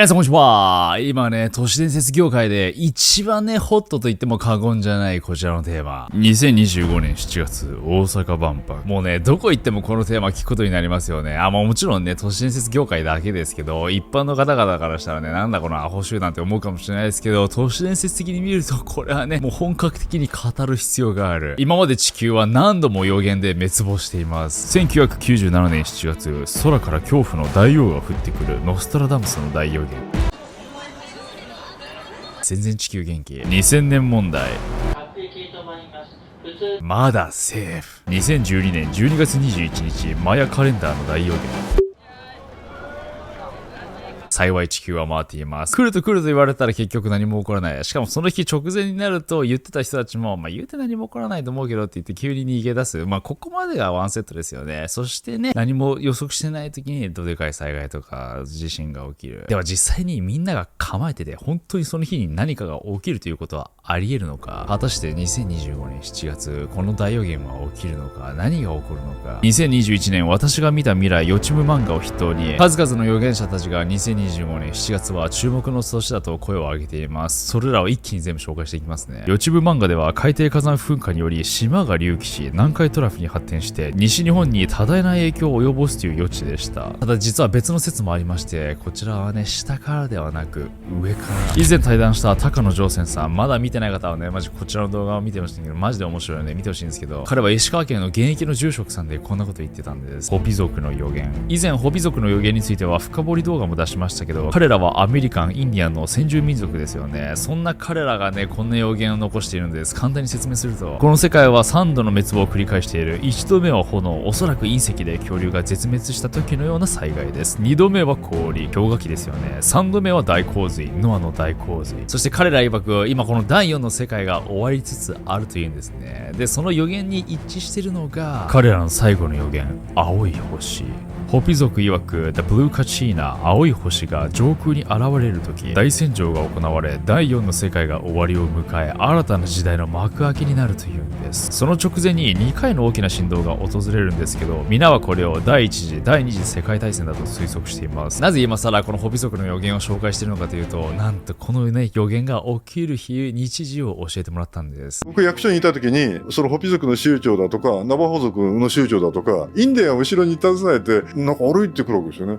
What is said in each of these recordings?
皆さんこんにちは。今ね、都市伝説業界で一番ね、ホットと言っても過言じゃないこちらのテーマ。2025年7月、大阪万博。もうね、どこ行ってもこのテーマ聞くことになりますよね。もちろんね、都市伝説業界だけですけど、一般の方々からしたらね、なんだこのアホ集団って思うかもしれないですけど、都市伝説的に見ると、これはね、もう本格的に語る必要がある。今まで地球は何度も予言で滅亡しています。1997年7月、空から恐怖の大王が降ってくるノストラダムスの大予言。全然地球元気。2000年問題。まだセーフ。2012年12月21日、マヤカレンダーの大予言。幸い地球は回っています。来ると言われたら結局何も起こらない。しかもその日直前になると言ってた人たちも、言うて何も起こらないと思うけどって言って急に逃げ出す。ここまでがワンセットですよね。そしてね、何も予測してない時にどでかい災害とか地震が起きる。では実際にみんなが構えてて、本当にその日に何かが起きるということはあり得るのか。果たして2025年7月、この大予言は起きるのか。何が起こるのか。2021年、私が見た未来予知夢漫画を筆頭に、数々の預言者たちが2025年7月は注目の年だと声を上げています。それらを一気に全部紹介していきますね。予知夢漫画では海底火山噴火により島が隆起し、南海トラフに発展して西日本に多大な影響を及ぼすという予知でした。ただ実は別の説もありまして、こちらはね、下からではなく上から。以前対談した高野上泉さん、まだ見てない方はね、マジこちらの動画を見てほしいんだけど、マジで面白いので見てほしいんですけど、彼は石川県の現役の住職さんでこんなこと言ってたんです。ホピ族の予言。以前ホピ族の予言については深掘り動画も出しましたけど、彼らはアメリカン、インディアンの先住民族ですよね。そんな彼らがね、こんな予言を残しているんです。簡単に説明すると、この世界は3度の滅亡を繰り返している。1度目は炎、おそらく隕石で恐竜が絶滅した時のような災害です。2度目は氷、氷河期ですよね。3度目は大洪水、ノアの大洪水。そして彼ら曰く、今この第4の世界が終わりつつあるというんですね。で、その予言に一致しているのが、彼らの最後の予言、青い星。ホピ族曰く The Blue Kachina 青い星が上空に現れるとき、大戦場が行われ、第4の世界が終わりを迎え、新たな時代の幕開けになるというんです。その直前に2回の大きな振動が訪れるんですけど、皆はこれを第1次、第2次世界大戦だと推測しています。なぜ今更このホピ族の予言を紹介しているのかというと、なんとこのね、予言が起きる日、日時を教えてもらったんです。僕役所にいた時に、そのホピ族の酋長だとか、ナバホ族の酋長だとか、インディアンを後ろに携えて、なんか歩いてくるわけですよね。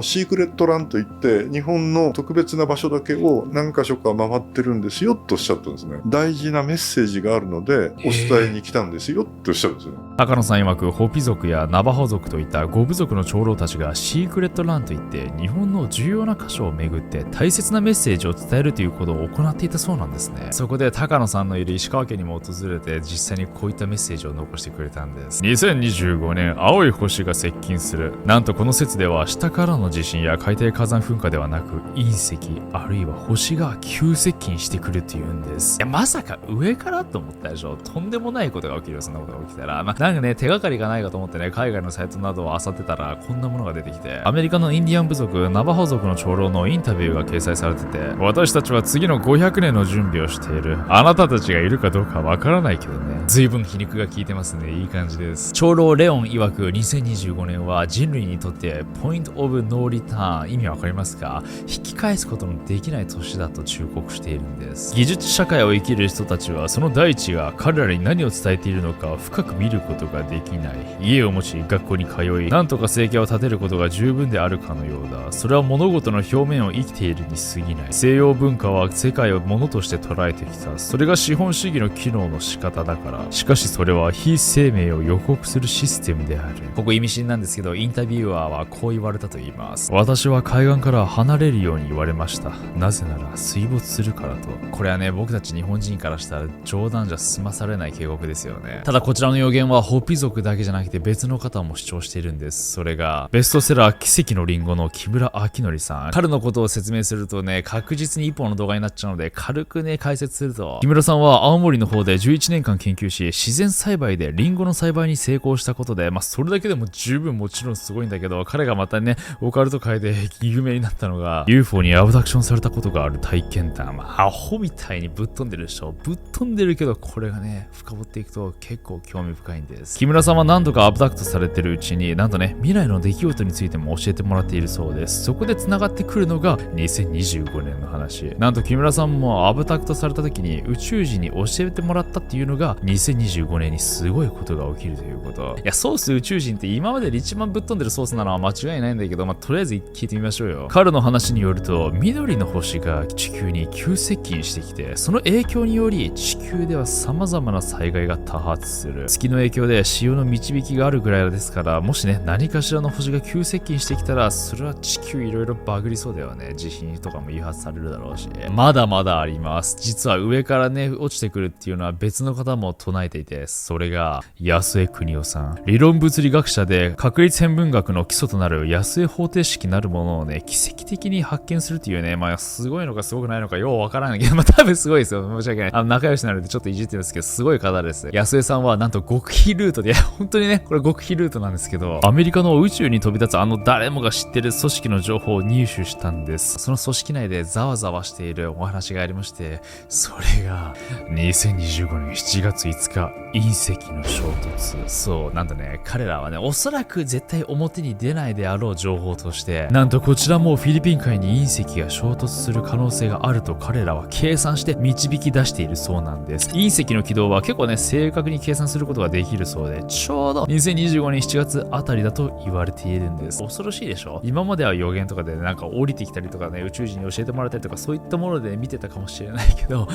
シークレットランといって、日本の特別な場所だけを何箇所か回ってるんですよとおっしゃったんですね。大事なメッセージがあるので、お伝えに来たんですよとおっしゃるんですよね。高野さん曰く、ホピ族やナバホ族といった5部族の長老たちがシークレットランといって、日本の重要な箇所を巡って大切なメッセージを伝えるということを行っていたそうなんですね。そこで高野さんのいる石川県にも訪れて、実際にこういったメッセージを残してくれたんです。2025年、青い星が接近する。なんとこの説では、下からの地震や海底火山噴火ではなく、隕石、あるいは星が急接近してくるっていうんです。まさか上からと思ったでしょ。とんでもないことが起きるよ、そんなことが起きたら。なんかね、手がかりがないかと思ってね、海外のサイトなどを漁ってたら、こんなものが出てきて、アメリカのインディアン部族、ナバホ族の長老のインタビューが掲載されてて、私たちは次の500年の準備をしている。あなたたちがいるかどうかわからないけどね。随分皮肉が効いてますね。いい感じです。長老レオン曰く、2025年は人類にとってポイントオブノーリターン、意味わかりますか？引き返すことのできない年だと忠告しているんです。技術社会を生きる人たちは、その大地が彼らに何を伝えているのか深く見ることができない。家を持ち学校に通い、なんとか生計を立てることが十分であるかのようだ。それは物事の表面を生きているに過ぎない。西洋文化は世界を物として捉えてきた。それが資本主義の機能の仕方だから。しかしそれは非生命を予告するシステムである。ここ意味深なんですけど、インタビュアーはこう言われたと言います。私は海岸から離れるように言われました。なぜなら水没するからと。これはね、僕たち日本人からしたら冗談じゃ済まされない警告ですよね。ただこちらの予言はホピ族だけじゃなくて別の方も主張しているんです。それがベストセラー奇跡のリンゴの木村明則さん。彼のことを説明するとね、確実に一本の動画になっちゃうので、軽くね解説すると、木村さんは青森の方で11年間研究し、自然栽培でリンゴの栽培に成功したことで、それだけでも十分もちろん素すごいんだけど、彼がまたね、オカルト界で有名になったのが、UFO にアブダクションされたことがある体験談。アホみたいにぶっ飛んでるでしょ。ぶっ飛んでるけど、これがね、深掘っていくと結構興味深いんです。木村さんは何度かアブダクトされてるうちに、なんとね、未来の出来事についても教えてもらっているそうです。そこで繋がってくるのが2025年の話。なんと木村さんもアブダクトされた時に宇宙人に教えてもらったっていうのが2025年にすごいことが起きるということ。いや、ソース宇宙人って今までで一番ぶっ飛んでるソースなのは間違いないんだけど、とりあえず聞いてみましょうよ。彼の話によると、緑の星が地球に急接近してきて、その影響により地球では様々な災害が多発する。月の影響で潮の導きがあるぐらいですから、もしね、何かしらの星が急接近してきたら、それは地球いろいろバグりそうだよね。地震とかも誘発されるだろうし。まだまだあります。実は上からね、落ちてくるっていうのは別の方も唱えていて、それが安江邦夫さん。理論物理学者で確率変分学の基礎となる安江方程式なるものをね、奇跡的に発見するっていうね、すごいのかすごくないのかようわからないけど、多分すごいですよ。申し訳ない。仲良しなのでちょっといじってるんですけど、すごい方です。安江さんはなんと極秘ルートで、本当にね、これ極秘ルートなんですけど、アメリカの宇宙に飛び立つ誰もが知ってる組織の情報を入手したんです。その組織内でざわざわしているお話がありまして、それが2025年7月5日、隕石の衝突。そう、なんとね、彼らはね、おそらく絶対表に出ないであろう情報として、なんとこちらもフィリピン海に隕石が衝突する可能性があると彼らは計算して導き出しているそうなんです。隕石の軌道は結構ね、正確に計算することができるそうで、ちょうど2025年7月あたりだと言われているんです。恐ろしいでしょ。今までは予言とかでなんか降りてきたりとかね、宇宙人に教えてもらったりとか、そういったもので見てたかもしれないけど、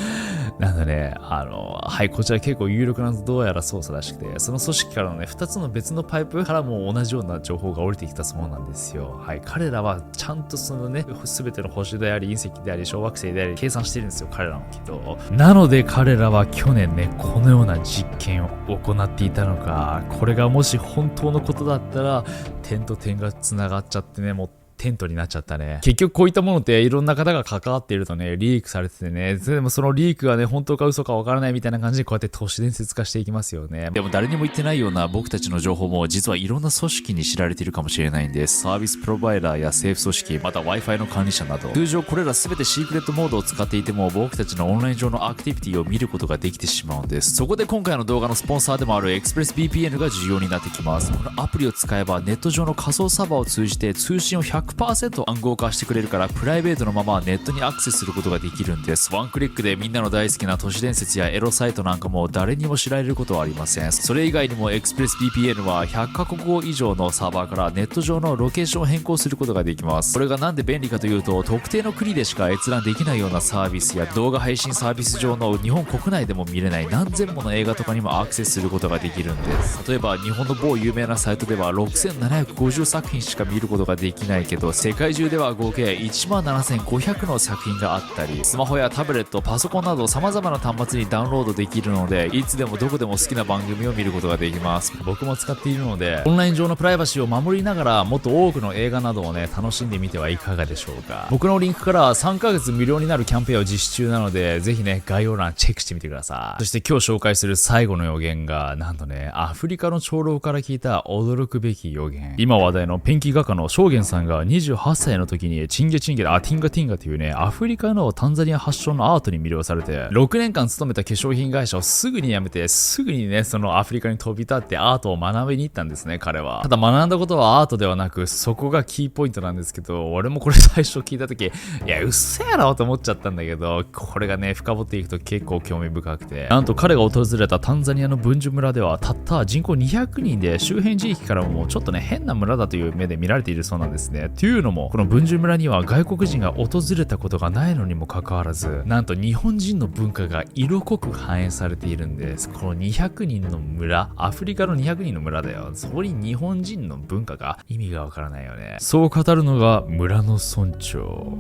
なんだね、はい、こちら結構有力などうやら操作らしくて、その組織からのね、2つの別のパイプからも同じような情報が降りてきたそうなんですよ。はい、彼らはちゃんとそのね、全ての星であり、隕石であり、小惑星であり、計算してるんですよ、彼らの軌道。なので彼らは去年ね、このような実験を行っていたのか、これがもし本当のことだったら、点と点が繋がっちゃってね、もうテントになっちゃったね。結局こういったものっていろんな方が関わっているとね、リークされててね、でもそのリークがね、本当か嘘かわからないみたいな感じでこうやって都市伝説化していきますよね。でも誰にも言ってないような僕たちの情報も実はいろんな組織に知られているかもしれないんです。サービスプロバイダーや政府組織、また Wi-Fi の管理者など、通常これら全てシークレットモードを使っていても僕たちのオンライン上のアクティビティを見ることができてしまうんです。そこで今回の動画のスポンサーでもある ExpressVPN が重要になってきます。このアプリを使えばネット上の仮想サーバーを通じて通信を 100% 暗号化してくれるから、プライベートのままネットにアクセスすることができるんです。ワンクリックでみんなの大好きな都市伝説やエロサイトなんかも誰にも知られることはありません。それ以外にも ExpressVPN は100カ国語以上のサーバーからネット上のロケーションを変更することができます。これがなんで便利かというと、特定の国でしか閲覧できないようなサービスや動画配信サービス上の日本国内でも見れない何千もの映画とかにもアクセスすることができるんです。例えば日本の某有名なサイトでは6750作品しか見ることができないけど、世界中では合計17500の作品があったり、スマホやタブレット、パソコンなど様々な端末にダウンロードできるので、いつでもどこでも好きな番組を見ることができます。僕も使っているので、オンライン上のプライバシーを守りながらもっと多くの映画などをね、楽しんでみてはいかがでしょうか。僕のリンクから3ヶ月無料になるキャンペーンを実施中なので、ぜひね、概要欄チェックしてみてください。そして今日紹介する最後の予言が、なんとね、アフリカの長老から聞いた驚くべき予言。今話題のペンキ画家の正元さんが28歳の時にティンガティンガというね、アフリカのタンザニア発祥のアートに魅了されて、6年間勤めた化粧品会社をすぐに辞めて、すぐにね、そのアフリカに飛び立ってアートを学びに行ったんですね、彼は。ただ学んだことはアートではなく、そこがキーポイントなんですけど、俺もこれ最初聞いた時、いや、うっせやろと思っちゃったんだけど、これがね、深掘っていくと結構興味深くて、なんと彼が訪れたタンザニアのブンジュ村では、たった人口200人で、周辺地域からもちょっとね、変な村だという目で見られているそうなんですね。というのも、このブンジュ村には外国人が訪れたことがないのにもかかわらず、なんと日本人の文化が色濃く反映されているんです。この200人の村、アフリカの200人の村だよ。そこに日本人の文化が意味がわからないよね。そう語るのが村の村長。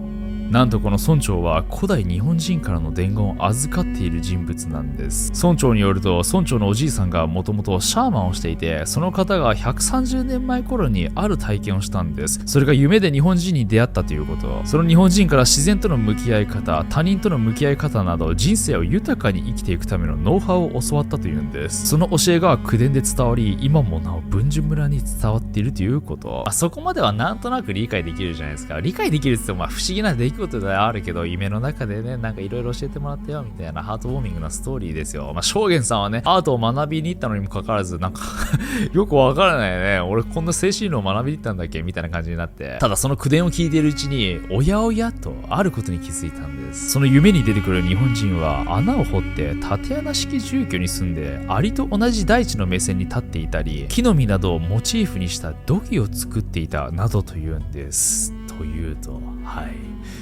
なんとこの村長は古代日本人からの伝言を預かっている人物なんです。村長によると、村長のおじいさんがもともとシャーマンをしていて、その方が130年前頃にある体験をしたんです。それが夢で日本人に出会ったということ、その日本人から自然との向き合い方、他人との向き合い方など人生を豊かに生きていくためのノウハウを教わったというんです。その教えが口伝で伝わり、今もなお文殊村に伝わっているということ、そこまではなんとなく理解できるじゃないですか。理解できるって言っても不思議な出来事ではあるけど、夢の中でね、なんかいろいろ教えてもらったよみたいなハートウォーミングなストーリーですよ。証言さんはね、アートを学びに行ったのにもかかわらず、なんかよくわからないね。俺こんな精神論を学びに行ったんだっけみたいな感じになって。ただその口伝を聞いているうちに、おやおやとあることに気づいたんです。その夢に出てくる日本人は穴を掘って縦穴式住居に住んで、アリと同じ大地の目線に立っていたり、木の実などをモチーフにした土器を作っていたなどというんです。というと、はい、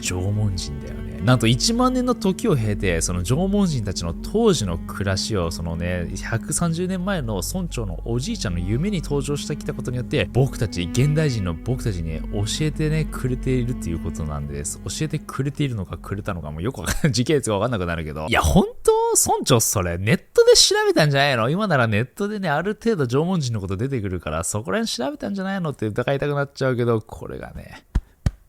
縄文人だよね。なんと1万年の時を経て、その縄文人たちの当時の暮らしを、そのね、130年前の村長のおじいちゃんの夢に登場してきたことによって、僕たち、現代人の僕たちに教えてね、くれているっていうことなんです。教えてくれているのかくれたのかもよくわかんない。時系列がわかんなくなるけど。いや、本当村長それ、ネットで調べたんじゃないの？今ならネットでね、ある程度縄文人のこと出てくるから、そこら辺調べたんじゃないのって疑いたくなっちゃうけど、これがね、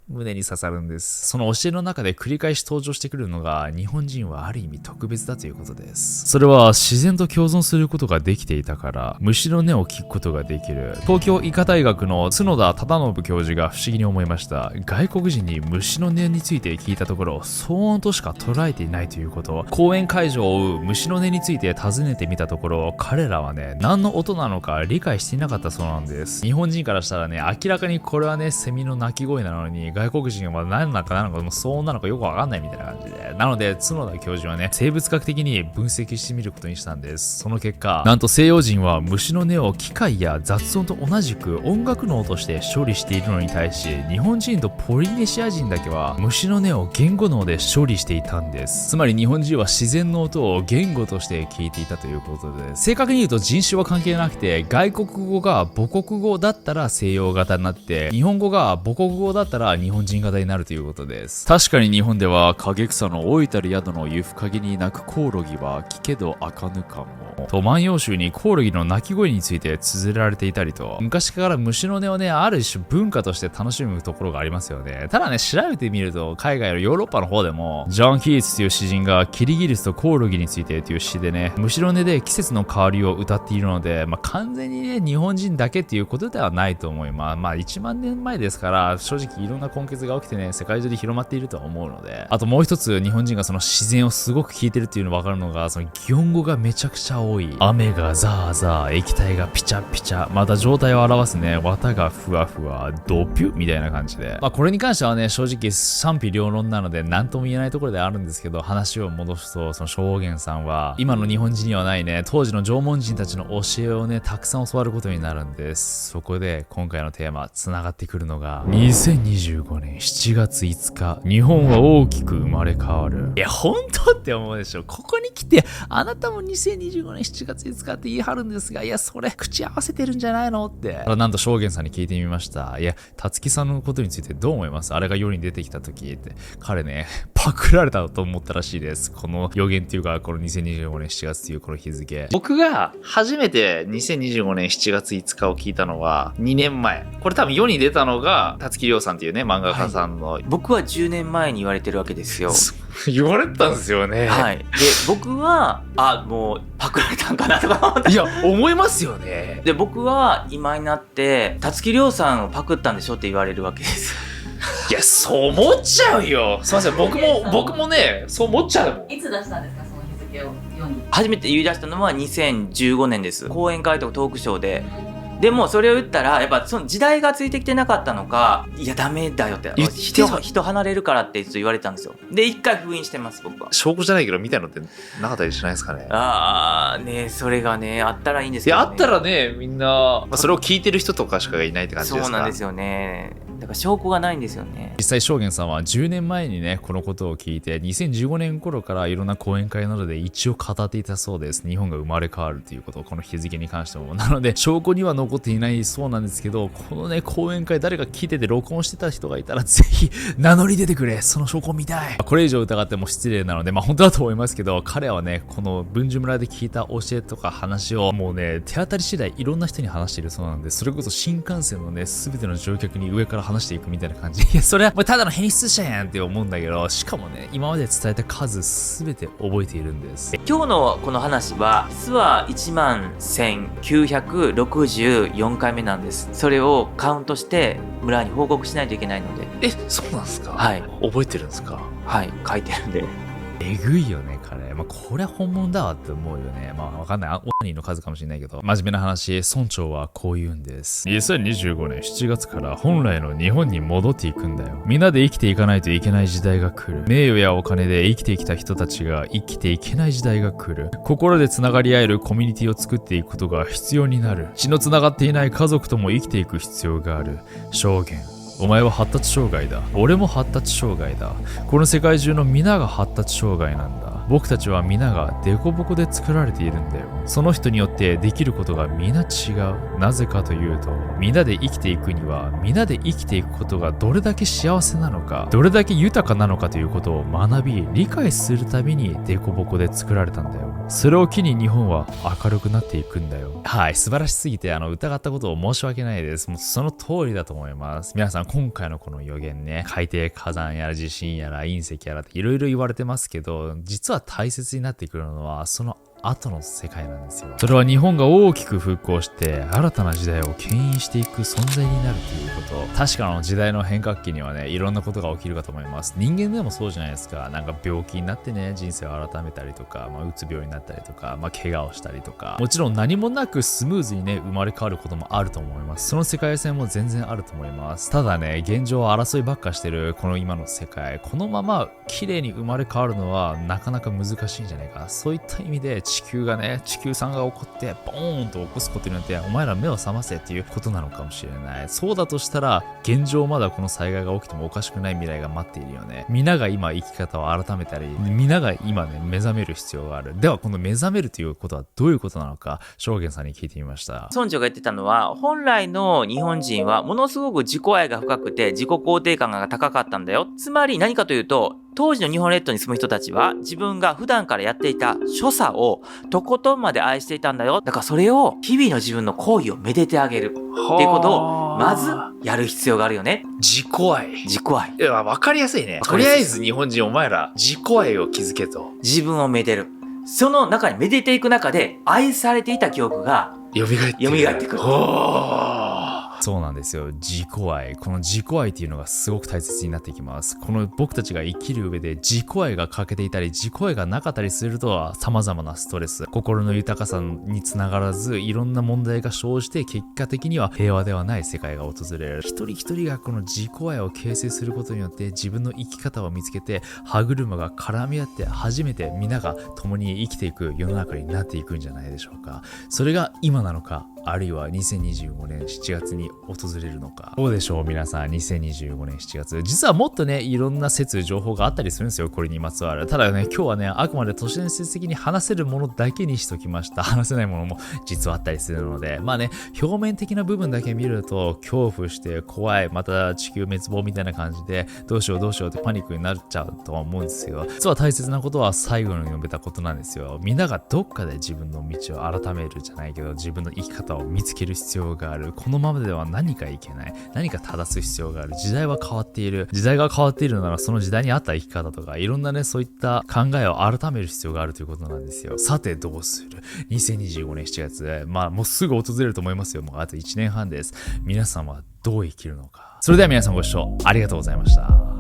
胸に刺さるんです。その教えの中で繰り返し登場してくるのが、日本人はある意味特別だということです。それは自然と共存することができていたから、虫の音を聞くことができる。東京医科大学の角田忠信教授が不思議に思いました。外国人に虫の音について聞いたところ、騒音としか捉えていないということ。講演会場を追う虫の音について尋ねてみたところ、彼らはね、何の音なのか理解していなかったそうなんです。日本人からしたらね、明らかにこれはね、セミの鳴き声なのに、外国人は何なのかもう騒音なのかよくわかんないみたいな感じで。なので、角田教授はね、生物学的に分析してみることにしたんです。その結果、なんと西洋人は虫の音を機械や雑音と同じく音楽脳として処理しているのに対し、日本人とポリネシア人だけは虫の音を言語脳で処理していたんです。つまり日本人は自然の音を言語として聞いていたということです。正確に言うと人種は関係なくて、外国語が母国語だったら西洋型になって、日本語が母国語だったら日本人型になるということです。確かに日本では影草の老いたる宿の湯深に鳴くコオロギは聞けどあかぬかもと、万葉集にコオロギの鳴き声について綴られていたりと、昔から虫の音をね、ある種文化として楽しむところがありますよね。ただね、調べてみると海外のヨーロッパの方でもジョン・キーツという詩人がキリギリスとコオロギについてという詩でね、虫の音で季節の変わりを歌っているので、完全にね、日本人だけっていうことではないと思います。1万年前ですから、正直いろんな根血が起きてね、世界中で広まっているとは思うので。あともう一つ、日本人がその自然をすごく聞いてるっていうのが分かるのが、その擬音語がめちゃくちゃ多い。雨がザーザー、液体がピチャピチャ、また状態を表すね、綿がふわふわ、ドピュみたいな感じで。これに関してはね、正直賛否両論なので何とも言えないところであるんですけど、話を戻すと、その証言さんは、今の日本人にはないね、当時の縄文人たちの教えをね、たくさん教わることになるんです。そこで、今回のテーマ、繋がってくるのが、2025年7月5日、日本は大きく生まれ変わる。いや、本当って思うでしょ。ここに来て、あなたも2025年7月5日って言い張るんですが、いや、それ、口合わせてるんじゃないのって。なんと、証言さんに聞いてみました。いや、たつきさんのことについてどう思います？あれが世に出てきた時って。彼ね、パクられたと思ったらしいです。この予言っていうか、この2025年7月っていうこの日付。僕が初めて2025年7月5日を聞いたのは2年前。これ多分世に出たのが、たつきりょうさんっていうね、漫画家さんの。僕は10年前に言われてるわけですよ。言われたんですよね。はい。で、僕は、もう、パクられたんかなとか思って。いや、思いますよね。で、僕は今になって、たつきりょうさんをパクったんでしょって言われるわけです。いや、そう思っちゃうよ。すいません、僕もね、そう思っちゃうもん。いつ出したんですか、その日付を世に。初めて言い出したのは2015年です。講演会とかトークショーで。でもそれを言ったらやっぱその時代がついてきてなかったのか、いやダメだよって人離れるからって言われたんですよ。で一回封印してます僕は。証拠じゃないけどみたいのってなかったりしないですかね。ね、それがねあったらいいんですけど、ね、いやあったらねみんな、それを聞いてる人とかしかいないって感じですか。そうなんですよね。だから証拠がないんですよね。実際証言さんは10年前にねこのことを聞いて2015年頃からいろんな講演会などで一応語っていたそうです。日本が生まれ変わるということをこの日付に関しても。なので証拠には残っていないそうなんですけど、このね講演会誰か聞いてて録音してた人がいたらぜひ名乗り出てくれ、その証拠見たい。これ以上疑っても失礼なので本当だと思いますけど、彼はねこの文殊村で聞いた教えとか話をもうね手当たり次第いろんな人に話しているそうなんで、それこそ新幹線のね全ての乗客に上から話していくみたいな感じ。いや、それはもうただの変質者やんって思うんだけど、しかもね、今まで伝えた数すべて覚えているんです。今日のこの話は実は11,964回目なんです。それをカウントして村に報告しないといけないので。そうなんですか？はい。覚えてるんですか？はい、書いてるんで。えぐいよね、彼。これは本物だわって思うよね。わかんない。オナニーの数かもしれないけど。真面目な話、村長はこう言うんです。2025年7月から本来の日本に戻っていくんだよ。みんなで生きていかないといけない時代が来る。名誉やお金で生きてきた人たちが生きていけない時代が来る。心で繋がり合えるコミュニティを作っていくことが必要になる。血の繋がっていない家族とも生きていく必要がある。証言。お前は発達障害だ。俺も発達障害だ。この世界中の皆が発達障害なんだ。僕たちは皆がデコボコで作られているんだよ。その人によってできることが皆違う。なぜかというと、皆で生きていくには、皆で生きていくことがどれだけ幸せなのか、どれだけ豊かなのかということを学び、理解するためにデコボコで作られたんだよ。それを機に日本は明るくなっていくんだよ。はい、素晴らしすぎて疑ったことを申し訳ないです。もうその通りだと思います。皆さん今回のこの予言ね、海底火山やら地震やら隕石やらっていろいろ言われてますけど、実は大切になってくるのはその後の世界なんですよ。それは日本が大きく復興して新たな時代を牽引していく存在になるということ。確か時代の変革期にはね、いろんなことが起きるかと思います。人間でもそうじゃないですか。なんか病気になってね、人生を改めたりとか、うつ病になったりとか、怪我をしたりとか、もちろん何もなくスムーズにね、生まれ変わることもあると思います。その世界線も全然あると思います。ただね、現状争いばっかしてるこの今の世界、このまま綺麗に生まれ変わるのはなかなか難しいんじゃないか。そういった意味で地球産が起こってボーンと起こすことによってお前ら目を覚ませっていうことなのかもしれない。そうだとしたら現状まだこの災害が起きてもおかしくない未来が待っているよね。皆が今生き方を改めたり、皆が今ね目覚める必要がある。ではこの目覚めるということはどういうことなのか、証言さんに聞いてみました。村長が言ってたのは、本来の日本人はものすごく自己愛が深くて自己肯定感が高かったんだよ。つまり何かというと、当時の日本列島に住む人たちは自分が普段からやっていた所作をとことんまで愛していたんだよ。だからそれを日々の自分の行為をめでてあげるっていうことをまずやる必要があるよね。自己愛。自己愛。いや、わかりやすいね。とりあえず日本人お前ら自己愛を築けと。自分をめでる。その中にめでていく中で愛されていた記憶が蘇ってくる。そうなんですよ。自己愛。この自己愛っていうのがすごく大切になってきます。この僕たちが生きる上で自己愛が欠けていたり、自己愛がなかったりすると様々なストレス、心の豊かさにつながらず、いろんな問題が生じて結果的には平和ではない世界が訪れる。一人一人がこの自己愛を形成することによって自分の生き方を見つけて、歯車が絡み合って初めて皆が共に生きていく世の中になっていくんじゃないでしょうか。それが今なのか、あるいは2025年7月に訪れるのか。どうでしょう皆さん、2025年7月。実はもっとね、いろんな説、情報があったりするんですよ。これにまつわる。ただね、今日はね、あくまで都市伝説的に話せるものだけにしときました。話せないものも実はあったりするので。表面的な部分だけ見ると、恐怖して怖い、また地球滅亡みたいな感じで、どうしようってパニックになっちゃうとは思うんですよ。実は大切なことは最後に述べたことなんですよ。みんながどっかで自分の道を改めるじゃないけど、自分の生き方を見つける必要がある。このままでは何かいけない。何か正す必要がある。時代は変わっている。時代が変わっているならその時代に合った生き方とかいろんなね、そういった考えを改める必要があるということなんですよ。さてどうする ?2025 年7月。もうすぐ訪れると思いますよ。もうあと1年半です。皆さんはどう生きるのか。それでは皆さんご視聴ありがとうございました。